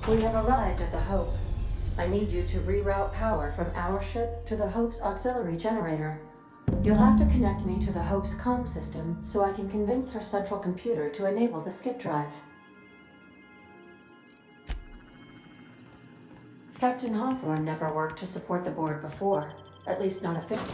We have arrived at the Hope. I need you to reroute power from our ship to the Hope's auxiliary generator. You'll have to connect me to the Hope's comm system so I can convince her central computer to enable the skip drive. Captain Hawthorne never worked to support the board before, at least not officially.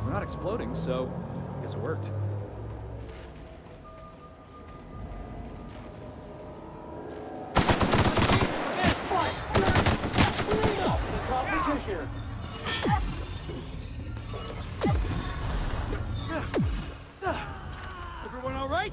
We're not exploding, so I guess it worked. Competition! Everyone all right?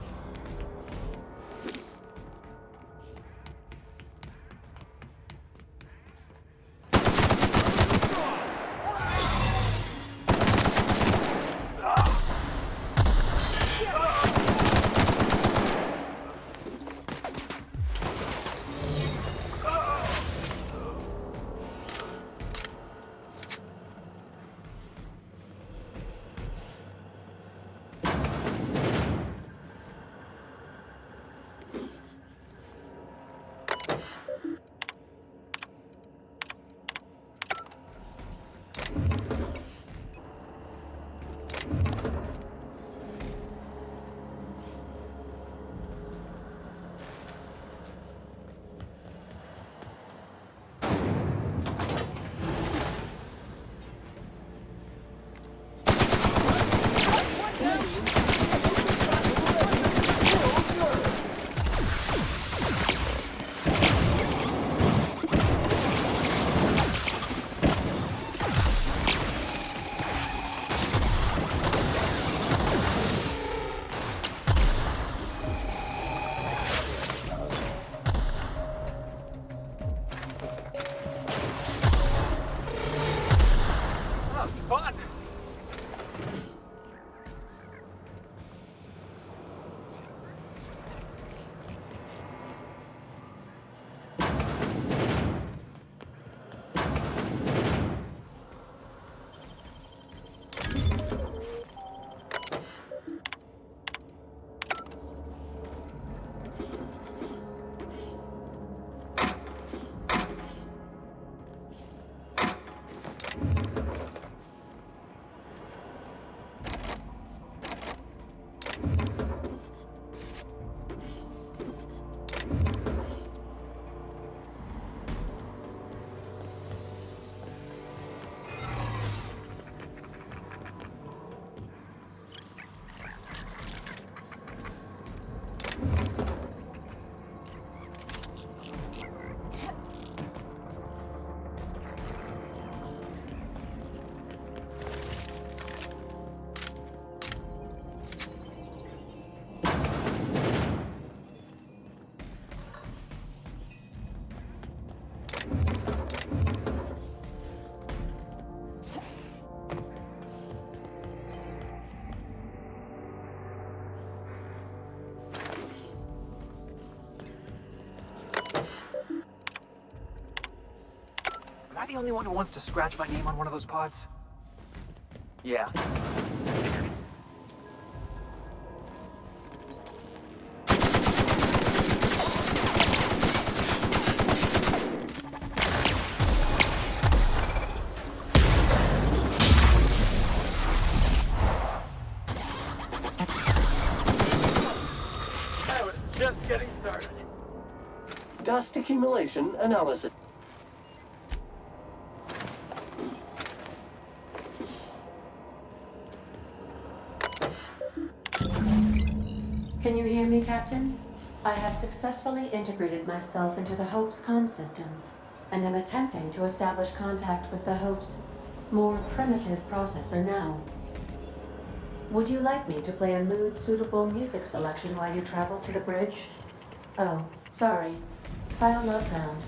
Am I the only one who wants to scratch my name on one of those pods? Yeah. environment. Dust accumulation analysis. Can you hear me, Captain? I have successfully integrated myself into the Hope's comm systems, and am attempting to establish contact with the Hope's more primitive processor now. Would you like me to play a mood-suitable music selection while you travel to the bridge? Oh, sorry. File not found.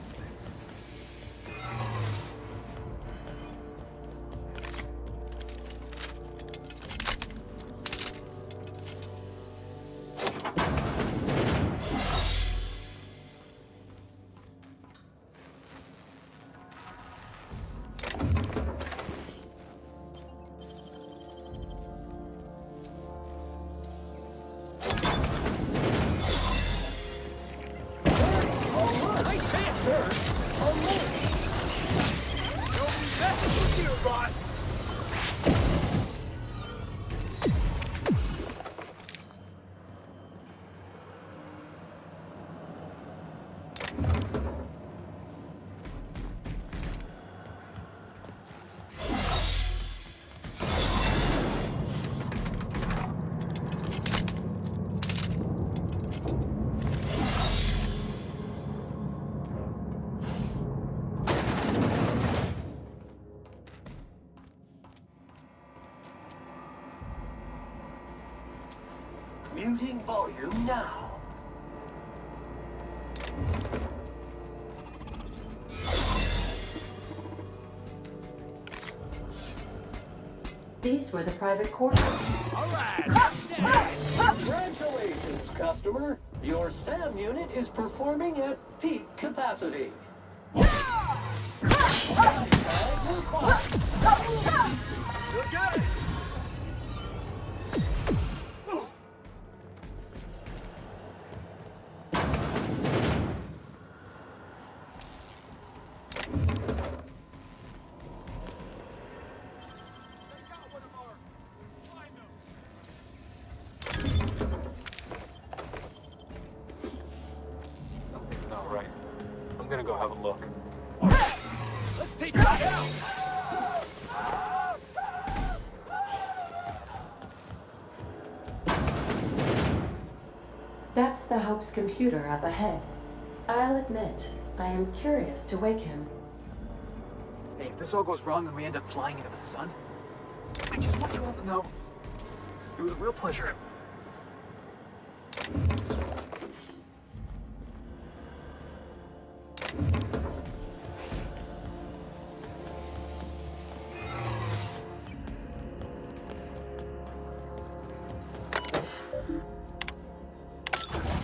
Nice band, sir! That's you, boss! Muting volume now. These were the private quarters. Alright! Congratulations, customer. Your SAM unit is performing at peak capacity. Look at it! Something's not right. I'm gonna go have a look. Let's take it down! That's the Hope's computer up ahead. I'll admit, I am curious to wake him. Hey, if this all goes wrong and we end up flying into the sun, I just want you all to know it was a real pleasure.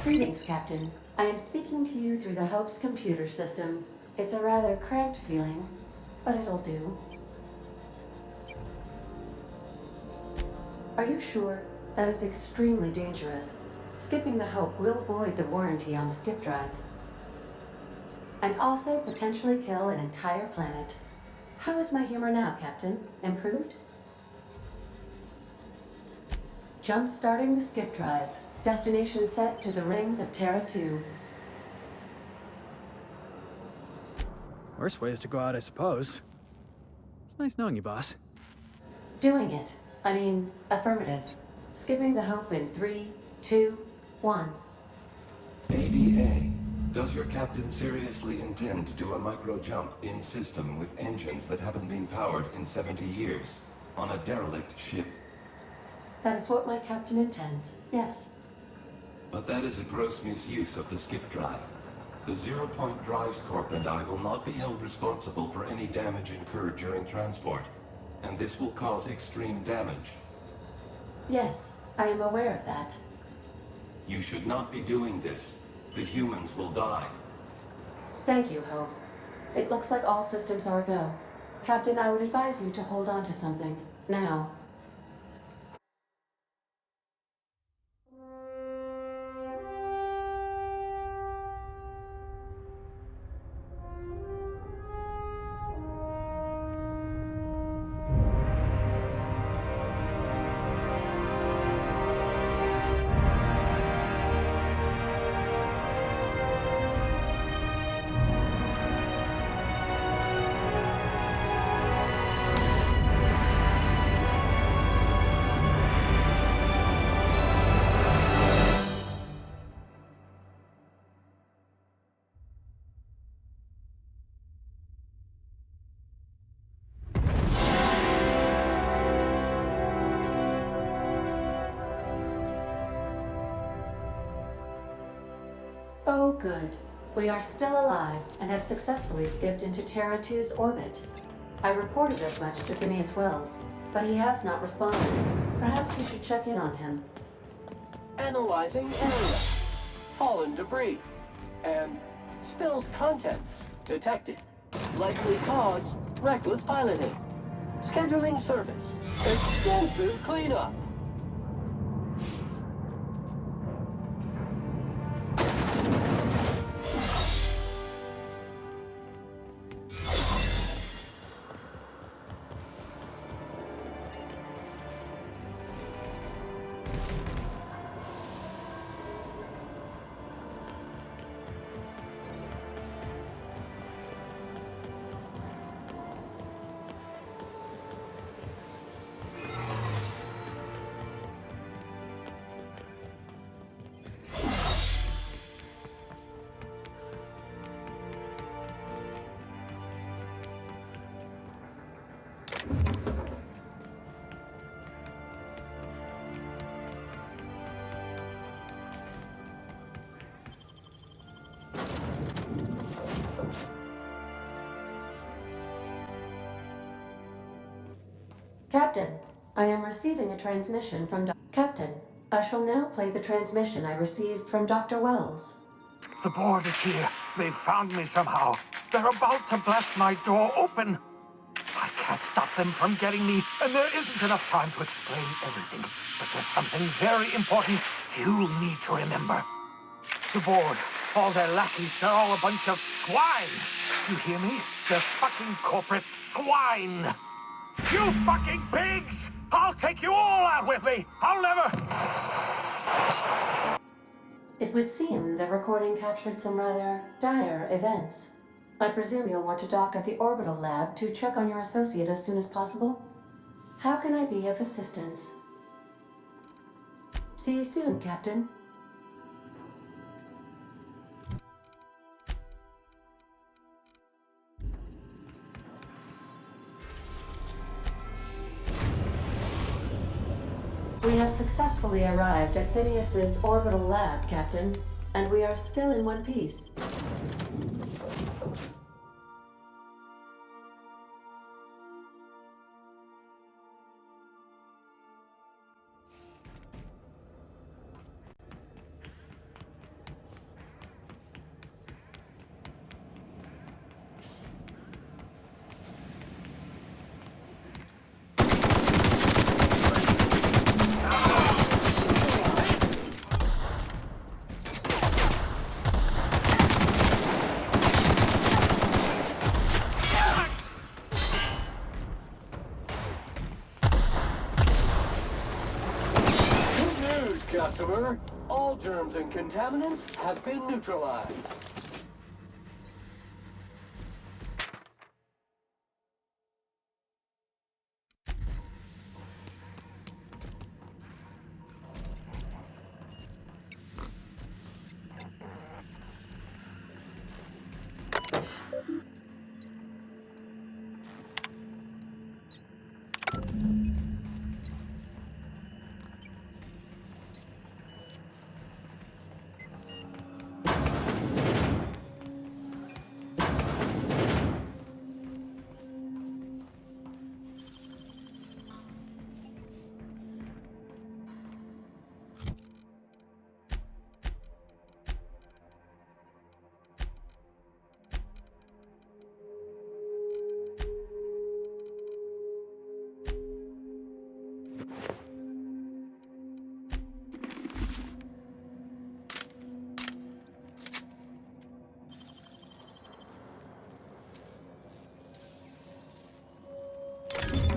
Greetings, Captain. I am speaking to you through the Hope's computer system. It's a rather cramped feeling, but it'll do. Are you sure? That is extremely dangerous. Skipping the Hope will void the warranty on the skip drive. And also potentially kill an entire planet. How is my humor now, Captain? Improved? Jump-starting the skip drive. Destination set to the rings of Terra 2. Worst way is to go out, I suppose. It's nice knowing you, boss. Doing it. I mean, affirmative. Skipping the Hope in 3, 2, 1. A.D.A. Does your captain seriously intend to do a micro-jump in system with engines that haven't been powered in 70 years on a derelict ship? That is what my captain intends. Yes. But that is a gross misuse of the skip drive. The Zero Point Drives Corp and I will not be held responsible for any damage incurred during transport, and this will cause extreme damage. Yes, I am aware of that. You should not be doing this. The humans will die. Thank you, Hope. It looks like all systems are a go. Captain, I would advise you to hold on to something. Now. Oh, good. We are still alive and have successfully skipped into Terra 2's orbit. I reported as much to Phineas Wells, but he has not responded. Perhaps you should check in on him. Analyzing area. Fallen debris. And spilled contents detected. Likely cause, reckless piloting. Scheduling service. Extensive cleanup. Captain, I am receiving a transmission from Captain, I shall now play the transmission I received from Dr. Wells. The board is here. They've found me somehow. They're about to blast my door open. I can't stop them from getting me, and there isn't enough time to explain everything. But there's something very important you need to remember. The board, all their lackeys, they're all a bunch of swine. Do you hear me? They're fucking corporate swine. You fucking pigs! I'll take you all out with me! I'll never... It would seem the recording captured some rather dire events. I presume you'll want to dock at the orbital lab to check on your associate as soon as possible? How can I be of assistance? See you soon, Captain. We have successfully arrived at Phineas's orbital lab, Captain, and we are still in one piece. Customer, all germs and contaminants have been neutralized.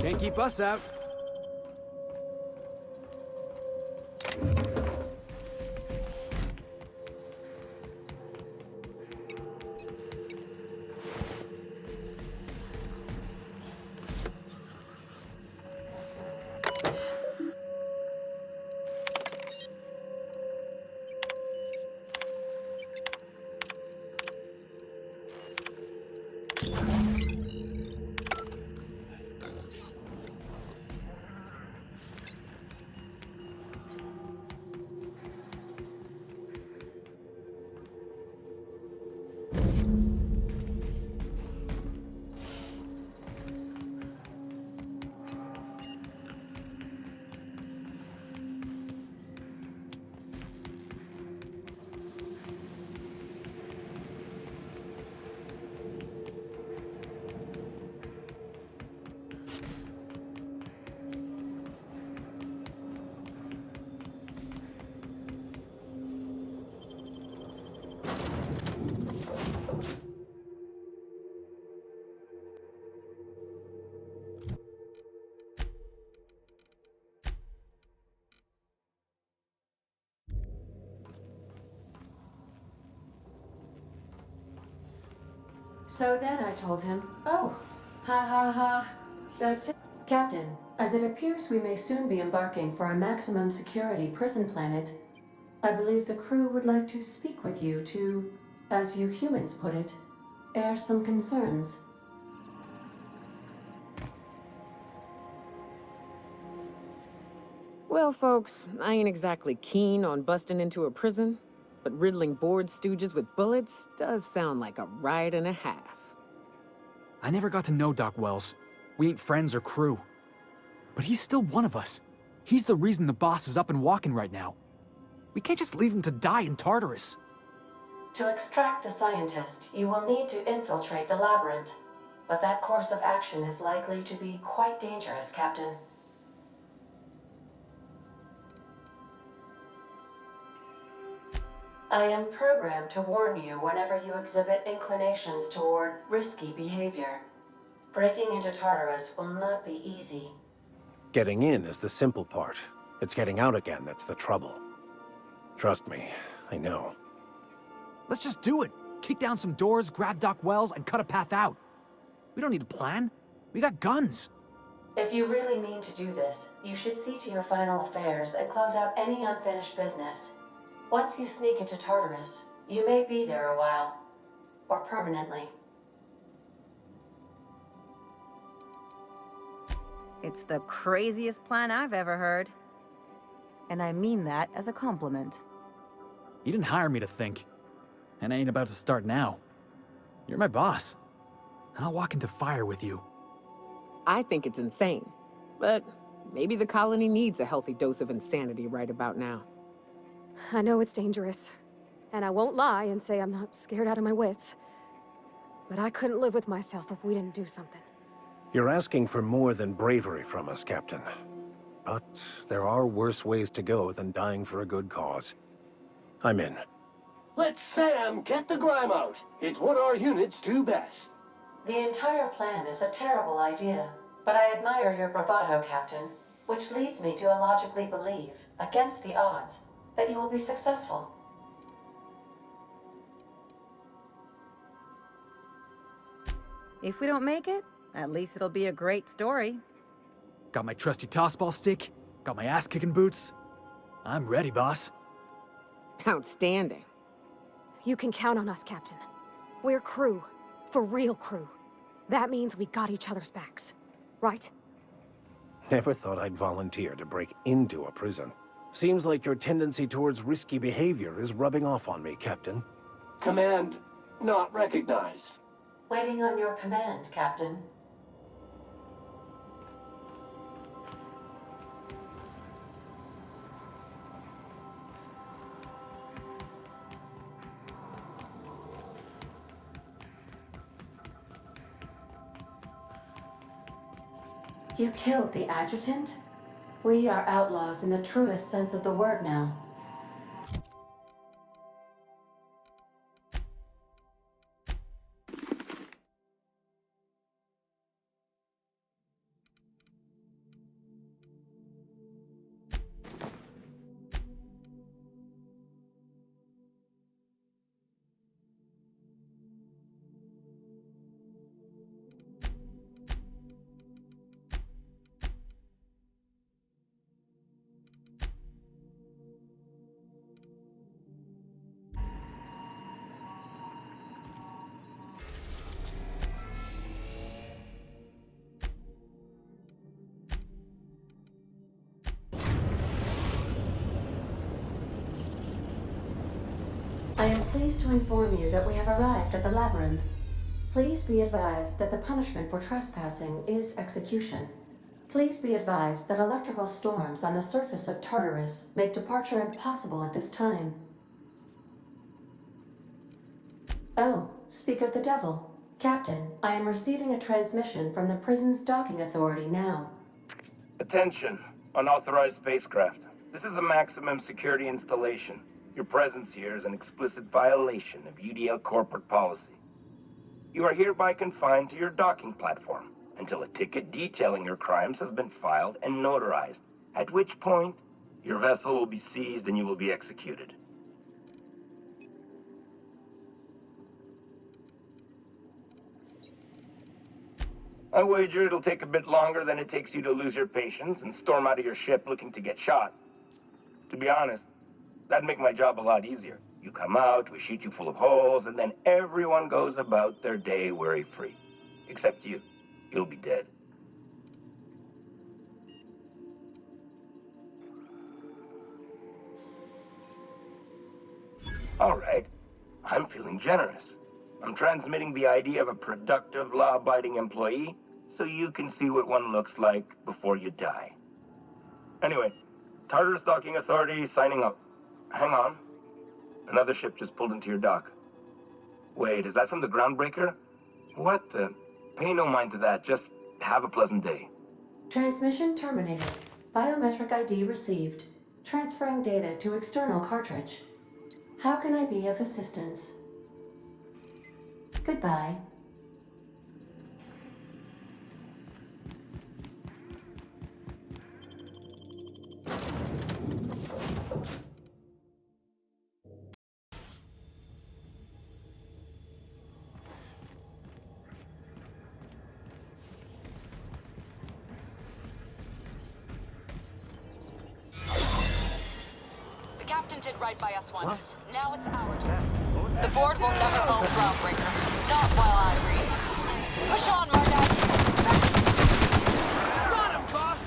Can't keep us out. So then I told him, oh, ha ha ha, that's it. Captain, as it appears we may soon be embarking for a maximum security prison planet, I believe the crew would like to speak with you to, as you humans put it, air some concerns. Well, folks, I ain't exactly keen on busting into a prison, but riddling bored stooges with bullets does sound like a ride and a half. I never got to know Doc Wells. We ain't friends or crew. But he's still one of us. He's the reason the boss is up and walking right now. We can't just leave him to die in Tartarus. To extract the scientist, you will need to infiltrate the labyrinth. But that course of action is likely to be quite dangerous, Captain. I am programmed to warn you whenever you exhibit inclinations toward risky behavior. Breaking into Tartarus will not be easy. Getting in is the simple part. It's getting out again that's the trouble. Trust me, I know. Let's just do it. Kick down some doors, grab Doc Wells, and cut a path out. We don't need a plan. We got guns. If you really mean to do this, you should see to your final affairs and close out any unfinished business. Once you sneak into Tartarus, you may be there a while. Or permanently. It's the craziest plan I've ever heard. And I mean that as a compliment. You didn't hire me to think. And I ain't about to start now. You're my boss. And I'll walk into fire with you. I think it's insane, but maybe the colony needs a healthy dose of insanity right about now. I know it's dangerous, and I won't lie and say I'm not scared out of my wits. But I couldn't live with myself if we didn't do something. You're asking for more than bravery from us, Captain. But there are worse ways to go than dying for a good cause. I'm in. Let Sam get the grime out. It's what our units do best. The entire plan is a terrible idea, but I admire your bravado, Captain, which leads me to illogically believe, against the odds, that you will be successful. If we don't make it, at least it'll be a great story. Got my trusty tossball stick, got my ass-kicking boots. I'm ready, boss. Outstanding. You can count on us, Captain. We're crew. For real crew. That means we got each other's backs. Right? Never thought I'd volunteer to break into a prison. Seems like your tendency towards risky behavior is rubbing off on me, Captain. Command not recognized. Waiting on your command, Captain. You killed the adjutant? We are outlaws in the truest sense of the word now. I am pleased to inform you that we have arrived at the labyrinth. Please be advised that the punishment for trespassing is execution. Please be advised that electrical storms on the surface of Tartarus make departure impossible at this time. Oh, speak of the devil. Captain, I am receiving a transmission from the prison's docking authority now. Attention, unauthorized spacecraft. This is a maximum security installation. Your presence here is an explicit violation of A.D.A. corporate policy. You are hereby confined to your docking platform until a ticket detailing your crimes has been filed and notarized, at which point your vessel will be seized and you will be executed. I wager it'll take a bit longer than it takes you to lose your patience and storm out of your ship looking to get shot. To be honest, that'd make my job a lot easier. You come out, we shoot you full of holes, and then everyone goes about their day worry-free. Except you. You'll be dead. All right. I'm feeling generous. I'm transmitting the idea of a productive, law-abiding employee so you can see what one looks like before you die. Anyway, Tartarus Docking Authority signing up. Hang on. Another ship just pulled into your dock. Wait, is that from the Groundbreaker? What the? Pay no mind to that. Just have a pleasant day. Transmission terminated. Biometric ID received. Transferring data to external cartridge. How can I be of assistance? Goodbye. The captain did right by us once. Now it's our turn. The board will never own Groundbreaker. Not while I breathe. Push on, Mardak! Got him, boss!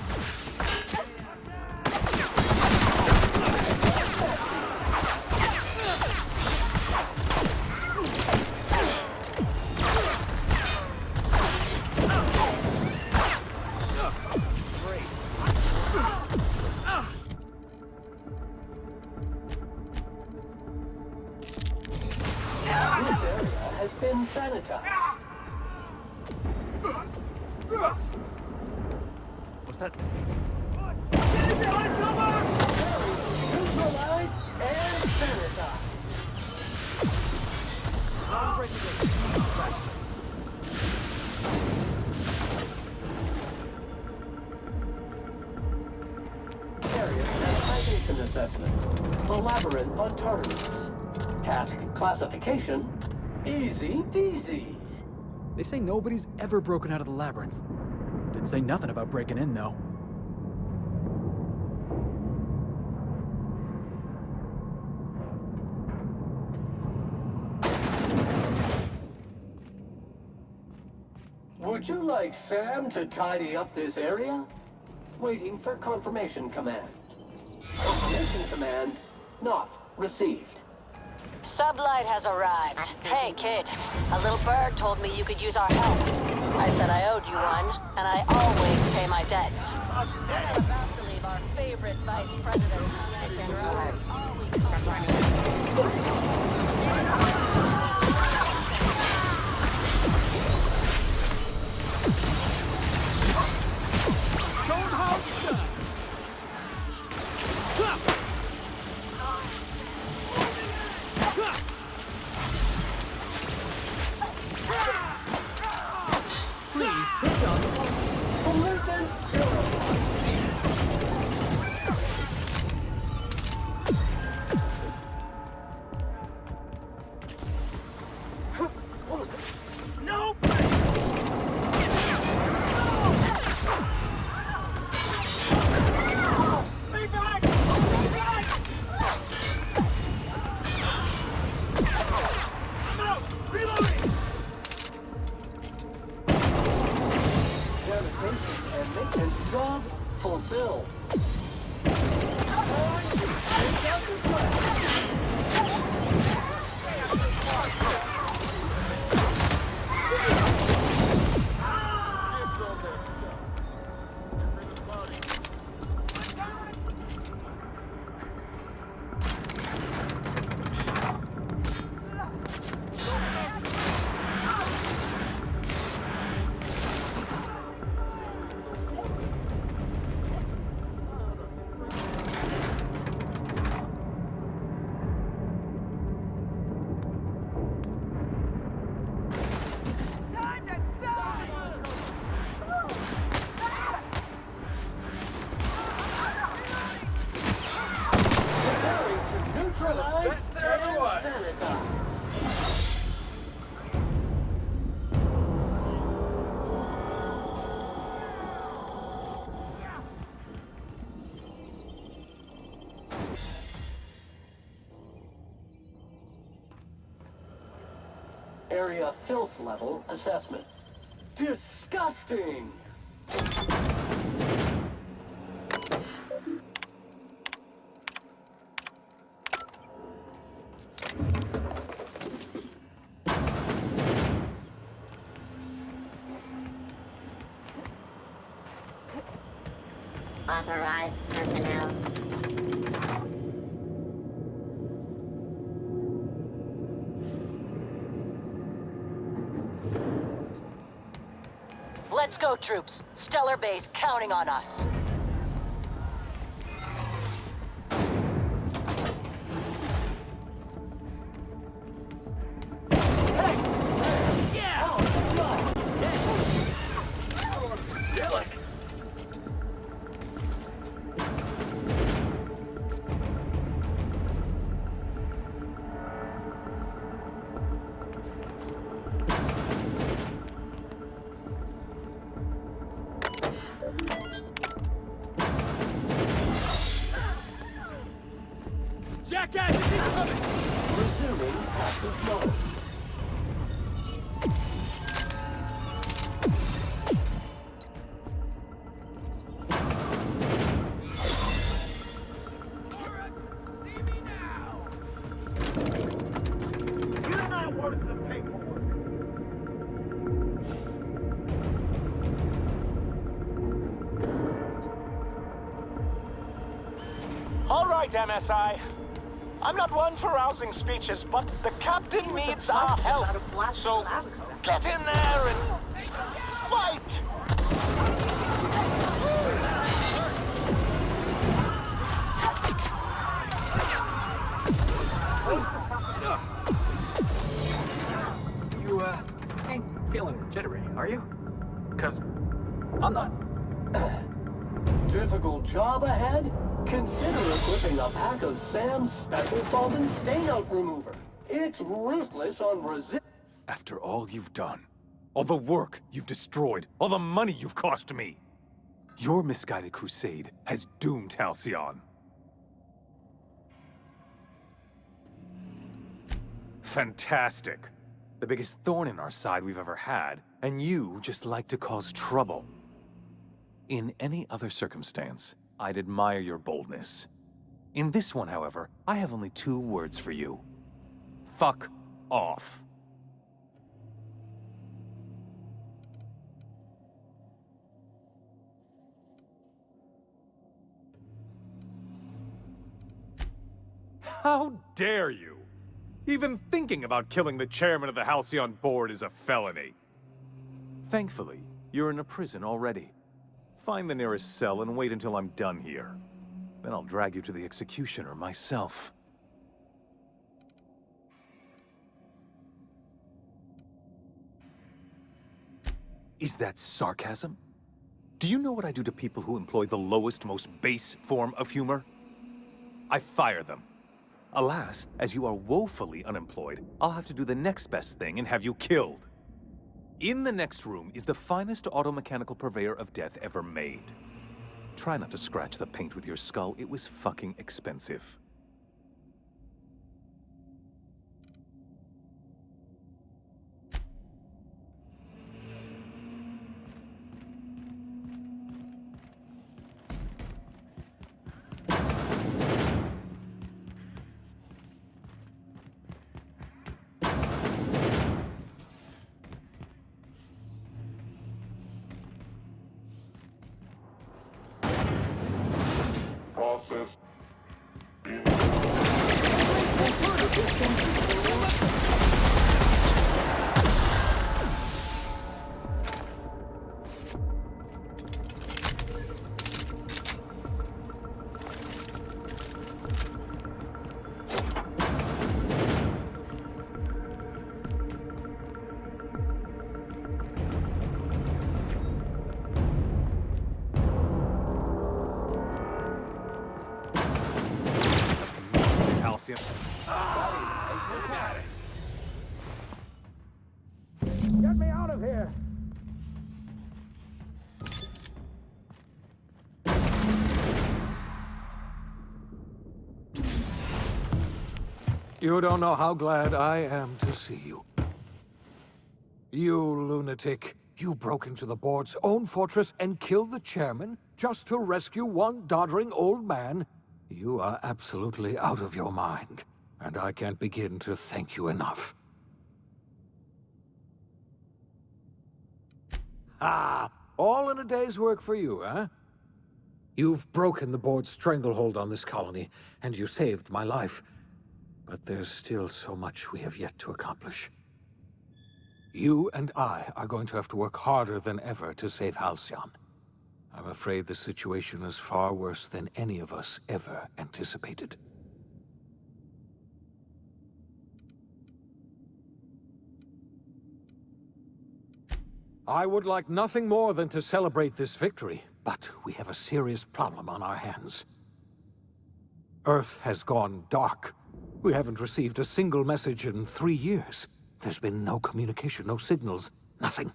This area has been sanitized. What's that? Neutralized and sanitized. Area Transportation Assessment. The Labyrinth on Tartarus. Task classification. Easy peasy. They say nobody's ever broken out of the labyrinth. Didn't say nothing about breaking in, though. Would you like Sam to tidy up this area? Waiting for confirmation command. Confirmation command not received. Sublight has arrived. Hey, kid. A little bird told me you could use our help. I said I owed you one, and I always pay my debts. We're about to leave our favorite vice president. Show 'em how it's done! Please, pick up. Pollutant Area filth level assessment. Disgusting! Authorized personnel. Let's go, troops. Stellar Base counting on us. Jackass is incoming! Resuming active mode. You're not worth the paperwork. All right, MSI. I'm not one for rousing speeches, but the captain needs our help. So get in there and fight! You, ain't feeling jittery, are you? 'Cause I'm not. Difficult job ahead? Consider equipping a pack of Sam's special solvent stain-out remover. It's ruthless on resist. After all you've done, all the work you've destroyed, all the money you've cost me, your misguided crusade has doomed Halcyon. Fantastic. The biggest thorn in our side we've ever had, and you just like to cause trouble. In any other circumstance, I'd admire your boldness. In this one, however, I have only 2 words for you. Fuck off. How dare you? Even thinking about killing the chairman of the Halcyon board is a felony. Thankfully, you're in a prison already. Find the nearest cell and wait until I'm done here. Then I'll drag you to the executioner myself. Is that sarcasm? Do you know what I do to people who employ the lowest, most base form of humor? I fire them. Alas, as you are woefully unemployed, I'll have to do the next best thing and have you killed. In the next room is the finest automechanical purveyor of death ever made. Try not to scratch the paint with your skull, it was fucking expensive. Process. Get me out of here! You don't know how glad I am to see you. You lunatic. You broke into the board's own fortress and killed the chairman just to rescue one doddering old man? You are absolutely out of your mind, and I can't begin to thank you enough. Ah, all in a day's work for you, huh? You've broken the board's stranglehold on this colony, and you saved my life. But there's still so much we have yet to accomplish. You and I are going to have to work harder than ever to save Halcyon. I'm afraid the situation is far worse than any of us ever anticipated. I would like nothing more than to celebrate this victory, but we have a serious problem on our hands. Earth has gone dark. We haven't received a single message in 3 years. There's been no communication, no signals, nothing.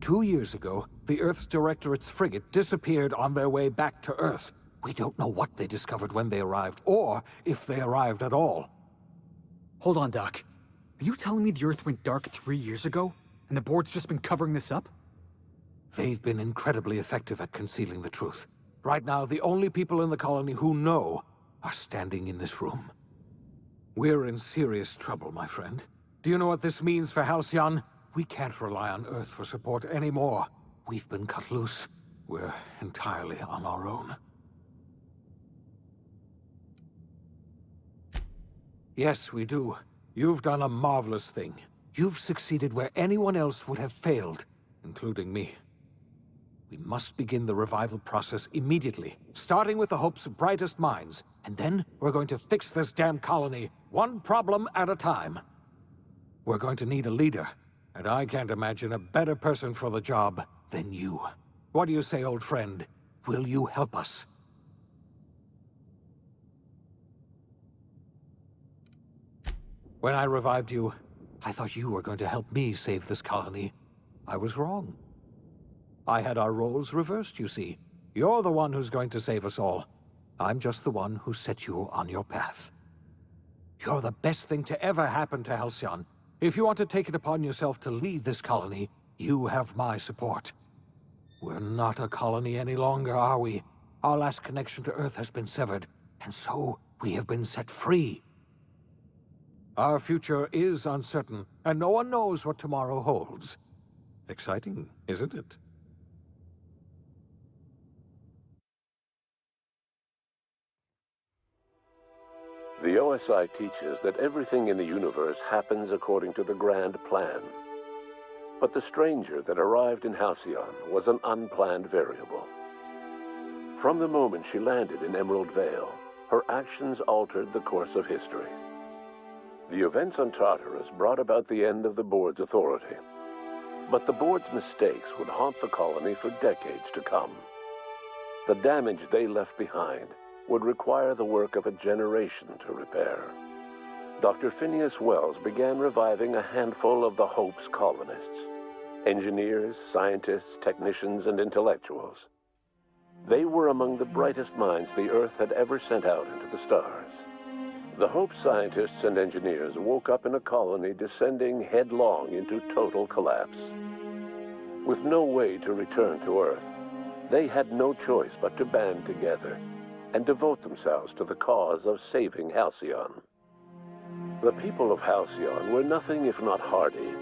2 years ago, the Earth's Directorate's frigate disappeared on their way back to Earth. We don't know what they discovered when they arrived, or if they arrived at all. Hold on, Doc. Are you telling me the Earth went dark 3 years ago, and the board's just been covering this up? They've been incredibly effective at concealing the truth. Right now, the only people in the colony who know are standing in this room. We're in serious trouble, my friend. Do you know what this means for Halcyon? We can't rely on Earth for support anymore. We've been cut loose. We're entirely on our own. Yes, we do. You've done a marvelous thing. You've succeeded where anyone else would have failed, including me. We must begin the revival process immediately, starting with the Hope's brightest minds, and then we're going to fix this damn colony, one problem at a time. We're going to need a leader, and I can't imagine a better person for the job than you. What do you say, old friend? Will you help us? When I revived you, I thought you were going to help me save this colony. I was wrong. I had our roles reversed, you see. You're the one who's going to save us all. I'm just the one who set you on your path. You're the best thing to ever happen to Halcyon. If you want to take it upon yourself to lead this colony, you have my support. We're not a colony any longer, are we? Our last connection to Earth has been severed, and so we have been set free. Our future is uncertain, and no one knows what tomorrow holds. Exciting, isn't it? The OSI teaches that everything in the universe happens according to the grand plan. But the stranger that arrived in Halcyon was an unplanned variable. From the moment she landed in Emerald Vale, her actions altered the course of history. The events on Tartarus brought about the end of the board's authority. But the board's mistakes would haunt the colony for decades to come. The damage they left behind would require the work of a generation to repair. Dr. Phineas Wells began reviving a handful of the Hope's colonists. Engineers, scientists, technicians, and intellectuals. They were among the brightest minds the Earth had ever sent out into the stars. The Hope scientists and engineers woke up in a colony descending headlong into total collapse. With no way to return to Earth, they had no choice but to band together and devote themselves to the cause of saving Halcyon. The people of Halcyon were nothing if not hardy.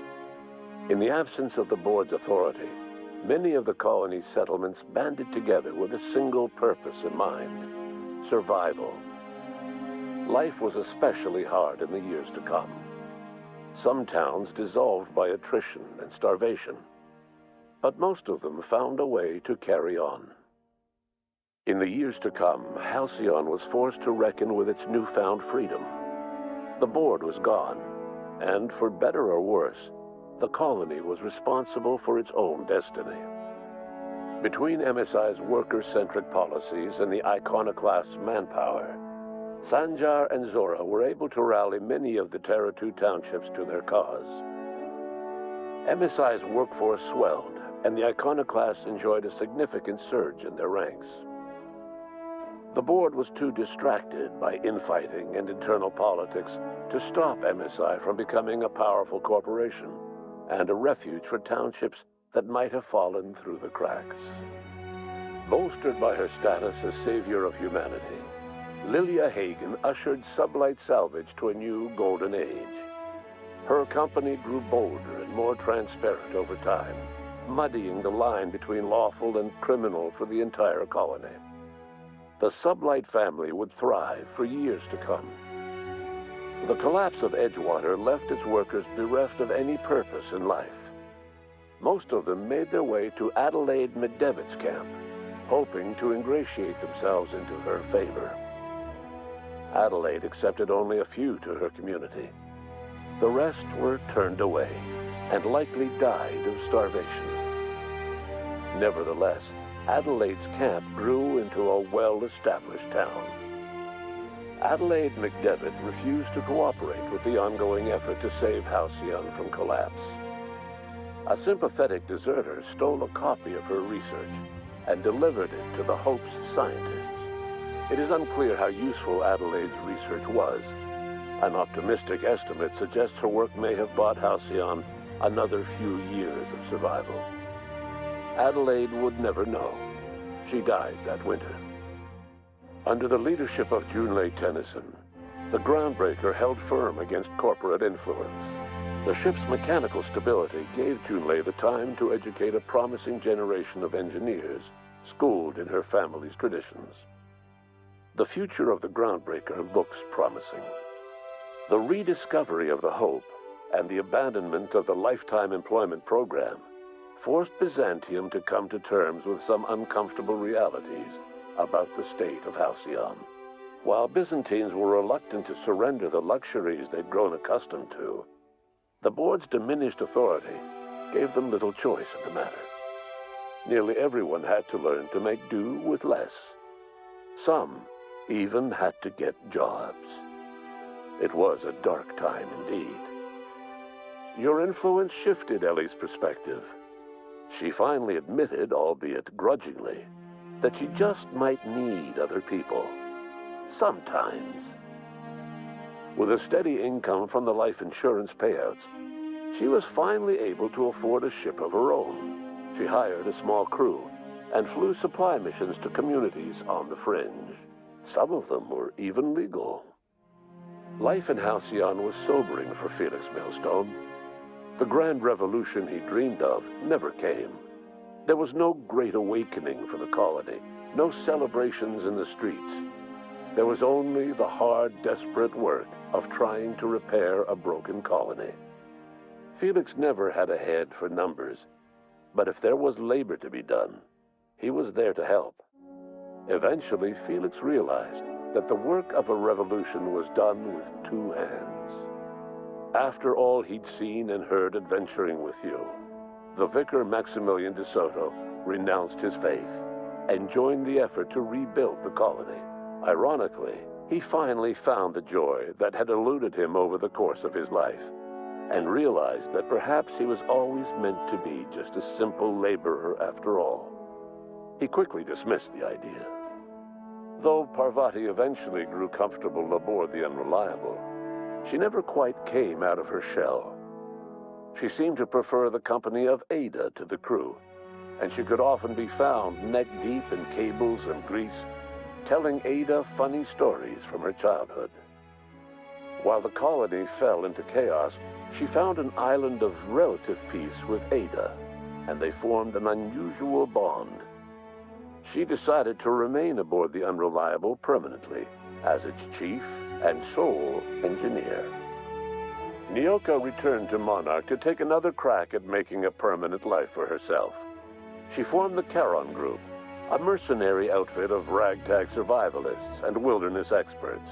In the absence of the board's authority, many of the colony's settlements banded together with a single purpose in mind: survival. Life was especially hard in the years to come. Some towns dissolved by attrition and starvation, but most of them found a way to carry on. In the years to come, Halcyon was forced to reckon with its newfound freedom. The board was gone, and for better or worse, the colony was responsible for its own destiny. Between MSI's worker-centric policies and the iconoclast's manpower, Sanjar and Zora were able to rally many of the Terra 2 townships to their cause. MSI's workforce swelled, and the iconoclasts enjoyed a significant surge in their ranks. The board was too distracted by infighting and internal politics to stop MSI from becoming a powerful corporation. and a refuge for townships that might have fallen through the cracks. Bolstered by her status as savior of humanity, Lilia Hagen ushered sublight salvage to a new golden age. Her company grew bolder and more transparent over time, muddying the line between lawful and criminal for the entire colony. The sublight family would thrive for years to come. The collapse of Edgewater left its workers bereft of any purpose in life. Most of them made their way to A.D.A. McDevitt's camp, hoping to ingratiate themselves into her favor. A.D.A. accepted only a few to her community. The rest were turned away and likely died of starvation. Nevertheless, A.D.'s camp grew into a well-established town. A.D.A. McDevitt refused to cooperate with the ongoing effort to save Halcyon from collapse. A sympathetic deserter stole a copy of her research and delivered it to the Hope's scientists. It is unclear how useful A.D.'s research was. An optimistic estimate suggests her work may have bought Halcyon another few years of survival. A.D. would never know. She died that winter. Under the leadership of Junlei Tennyson, the Groundbreaker held firm against corporate influence. The ship's mechanical stability gave Junlei the time to educate a promising generation of engineers schooled in her family's traditions. The future of the Groundbreaker looks promising. The rediscovery of the Hope and the abandonment of the lifetime employment program forced Byzantium to come to terms with some uncomfortable realities about the state of Halcyon. While Byzantines were reluctant to surrender the luxuries they'd grown accustomed to, the board's diminished authority gave them little choice in the matter. Nearly everyone had to learn to make do with less. Some even had to get jobs. It was a dark time indeed. Your influence shifted Ellie's perspective. She finally admitted, albeit grudgingly, that she just might need other people. Sometimes. With a steady income from the life insurance payouts, she was finally able to afford a ship of her own. She hired a small crew and flew supply missions to communities on the fringe. Some of them were even legal. Life in Halcyon was sobering for Felix Millstone. The grand revolution he dreamed of never came. There was no great awakening for the colony, no celebrations in the streets. There was only the hard, desperate work of trying to repair a broken colony. Felix never had a head for numbers, but if there was labor to be done, he was there to help. Eventually, Felix realized that the work of a revolution was done with two hands. After all he'd seen and heard adventuring with you, the vicar Maximilian de Soto renounced his faith and joined the effort to rebuild the colony. Ironically, he finally found the joy that had eluded him over the course of his life, and realized that perhaps he was always meant to be just a simple laborer after all. He quickly dismissed the idea. Though Parvati eventually grew comfortable aboard the Unreliable, she never quite came out of her shell. She seemed to prefer the company of A.D.A. to the crew, and she could often be found neck-deep in cables and grease, telling A.D.A. funny stories from her childhood. While the colony fell into chaos, she found an island of relative peace with A.D.A., and they formed an unusual bond. She decided to remain aboard the Unreliable permanently as its chief and sole engineer. Nyoka returned to Monarch to take another crack at making a permanent life for herself. She formed the Charon Group, a mercenary outfit of ragtag survivalists and wilderness experts.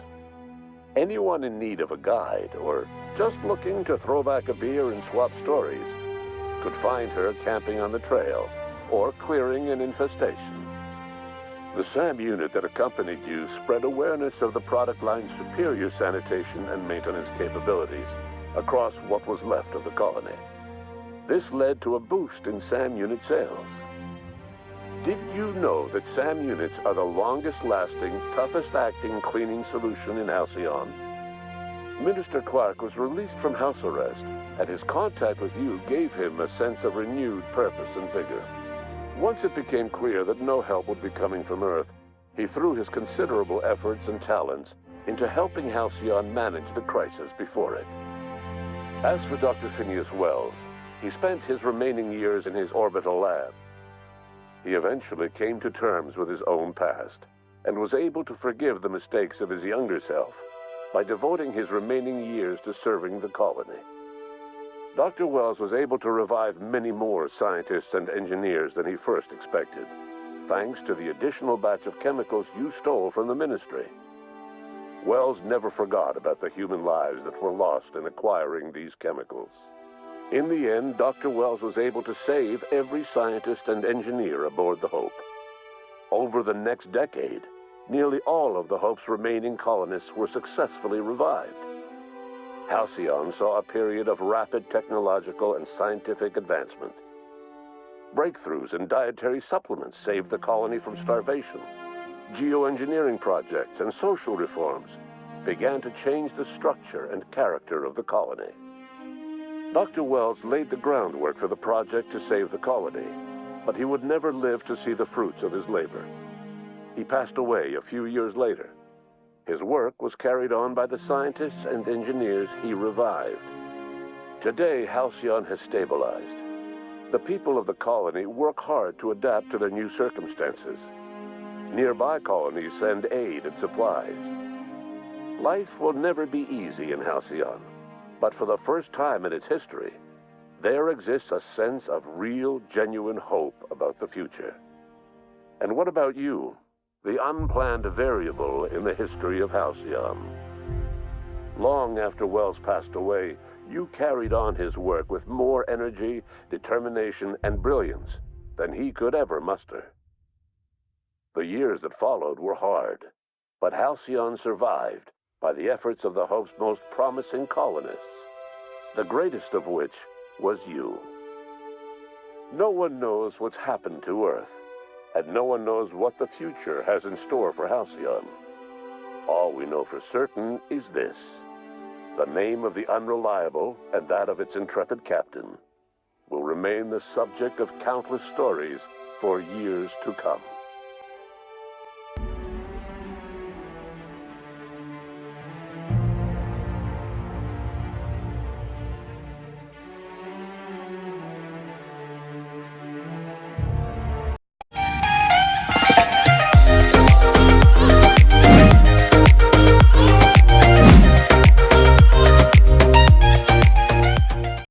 Anyone in need of a guide, or just looking to throw back a beer and swap stories, could find her camping on the trail, or clearing an infestation. The SAM unit that accompanied you spread awareness of the product line's superior sanitation and maintenance capabilities across what was left of the colony. This led to a boost in SAM unit sales. Did you know that SAM units are the longest-lasting, toughest-acting cleaning solution in Halcyon? Minister Clark was released from house arrest, and his contact with you gave him a sense of renewed purpose and vigor. Once it became clear that no help would be coming from Earth, he threw his considerable efforts and talents into helping Halcyon manage the crisis before it. As for Dr. Phineas Wells, he spent his remaining years in his orbital lab. He eventually came to terms with his own past, and was able to forgive the mistakes of his younger self by devoting his remaining years to serving the colony. Dr. Wells was able to revive many more scientists and engineers than he first expected, thanks to the additional batch of chemicals you stole from the Ministry. Wells never forgot about the human lives that were lost in acquiring these chemicals. In the end, Dr. Wells was able to save every scientist and engineer aboard the Hope. Over the next decade, nearly all of the Hope's remaining colonists were successfully revived. Halcyon saw a period of rapid technological and scientific advancement. Breakthroughs in dietary supplements saved the colony from starvation. Geoengineering projects and social reforms began to change the structure and character of the colony. Dr. Wells laid the groundwork for the project to save the colony, but he would never live to see the fruits of his labor. He passed away a few years later. His work was carried on by the scientists and engineers he revived. Today, Halcyon has stabilized. The people of the colony work hard to adapt to their new circumstances. Nearby colonies send aid and supplies. Life will never be easy in Halcyon, but for the first time in its history, there exists a sense of real, genuine hope about the future. And what about you, the unplanned variable in the history of Halcyon? Long after Wells passed away, you carried on his work with more energy, determination, and brilliance than he could ever muster. The years that followed were hard, but Halcyon survived by the efforts of the Hope's most promising colonists, the greatest of which was you. No one knows what's happened to Earth, and no one knows what the future has in store for Halcyon. All we know for certain is this: the name of the Unreliable and that of its intrepid captain will remain the subject of countless stories for years to come.